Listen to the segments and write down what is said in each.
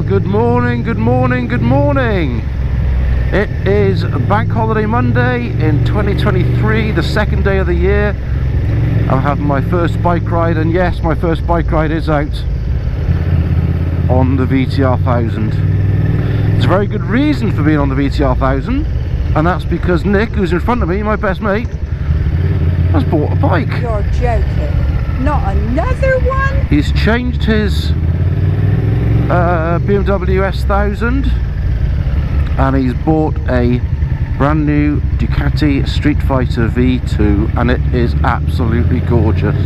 Good morning, good morning, good morning. It is Bank Holiday Monday in 2023, the second day of the year. I'm having my first bike ride, and yes, my first bike ride is out on the VTR1000. There's a very good reason for being on the VTR1000, and that's because Nick, who's in front of me, my best mate, has bought a bike. You're joking. Not another one? He's changed his BMW S1000 and he's bought a brand new Ducati Streetfighter V2, and it is absolutely gorgeous.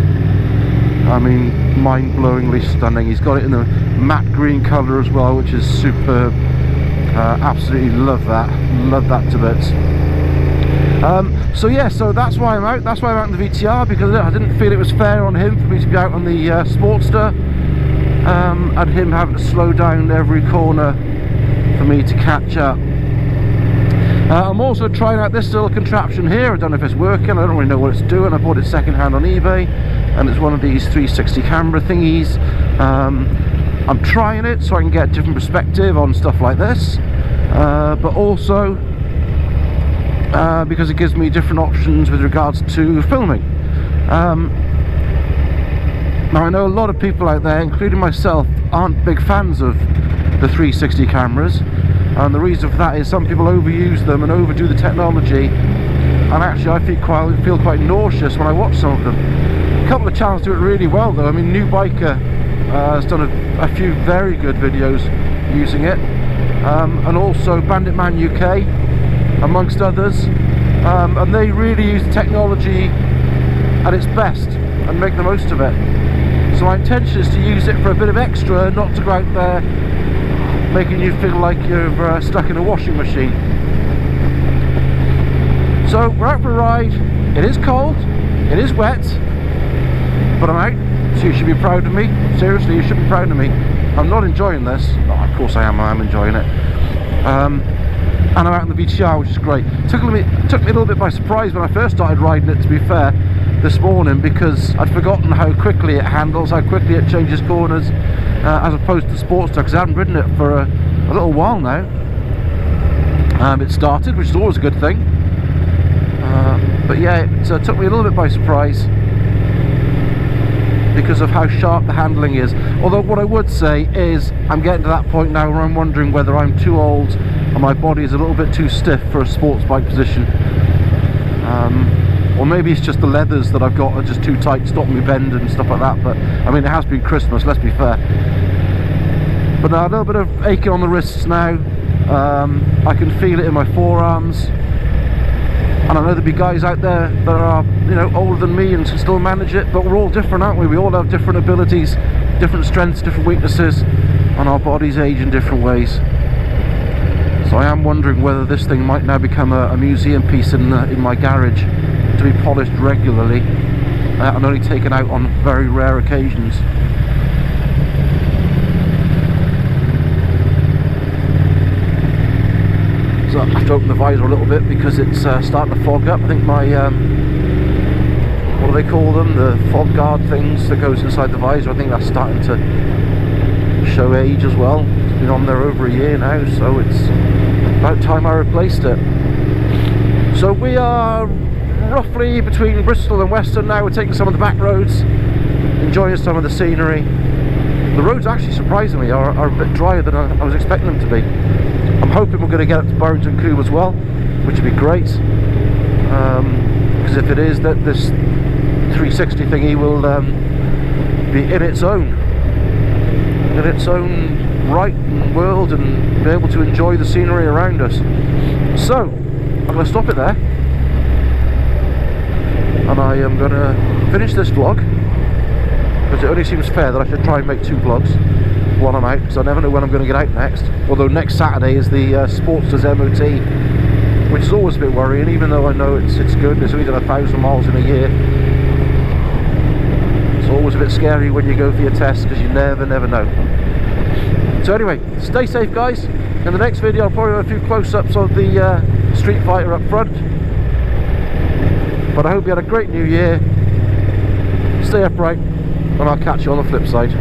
I mean, mind-blowingly stunning. He's got it in the matte green colour as well, which is superb. Absolutely love that to bits. So yeah, so that's why I'm out. That's why I'm out in the VTR, because I didn't feel it was fair on him for me to be out on the Sportster, and him having to slow down every corner for me to catch up. I'm also trying out this little contraption here. I don't know if it's working, I don't really know what it's doing. I bought it second hand on eBay, and it's one of these 360 camera thingies. I'm trying it so I can get a different perspective on stuff like this, but also because it gives me different options with regards to filming. Now I know a lot of people out there, including myself, aren't big fans of the 360 cameras, and the reason for that is some people overuse them and overdo the technology, and actually I feel quite nauseous when I watch some of them. A couple of channels do it really well though. I mean, New Biker has done a few very good videos using it, and also Bandit Man UK amongst others, and they really use the technology at its best and make the most of it. So my intention is to use it for a bit of extra, not to go out there making you feel like you're stuck in a washing machine. So we're out for a ride. It is cold, it is wet, but I'm out, so you should be proud of me. Seriously, you should be proud of me. I'm not enjoying this. Oh, of course I am enjoying it. And I'm out in the VTR, which is great. It took me a little bit by surprise when I first started riding it, to be fair, this morning, because I'd forgotten how quickly it handles, how quickly it changes corners, as opposed to the Sportster, because I haven't ridden it for a little while now. It started, which is always a good thing, but yeah, it took me a little bit by surprise because of how sharp the handling is. Although what I would say is I'm getting to that point now where I'm wondering whether I'm too old and my body is a little bit too stiff for a sports bike position, or maybe it's just the leathers that I've got are just too tight, stopping me bend and stuff like that. But I mean, it has been Christmas, let's be fair. But now a little bit of aching on the wrists now. I can feel it in my forearms, and I know there'll be guys out there that are, you know, older than me and can still manage it, but we're all different, aren't we? We all have different abilities, different strengths, different weaknesses, and our bodies age in different ways. So I am wondering whether this thing might now become a museum piece in my garage, to be polished regularly and only taken out on very rare occasions. So I have to open the visor a little bit because it's starting to fog up. I think my what do they call them, the fog guard things that goes inside the visor, I think that's starting to show age as well. It's been on there over a year now, so it's about time I replaced it. So we are roughly between Bristol and Weston now. We're taking some of the back roads, enjoying some of the scenery. The roads actually surprisingly are a bit drier than I was expecting them to be. I'm hoping we're going to get up to Burrington Coupe as well, which would be great, because if it is, that this 360 thingy will be in its own right and world, and be able to enjoy the scenery around us. So I'm going to stop it there, and I am going to finish this vlog, because it only seems fair that I should try and make 2 vlogs while I'm out, because I never know when I'm going to get out next. Although next Saturday is the Sportster's MOT, which is always a bit worrying, even though I know it's good. It's only done 1,000 miles in a year. It's always a bit scary when you go for your test, because you never know. So anyway, stay safe guys. In the next video I'll probably have a few close-ups of the Street Fighter up front. But I hope you had a great new year. Stay upright, and I'll catch you on the flip side.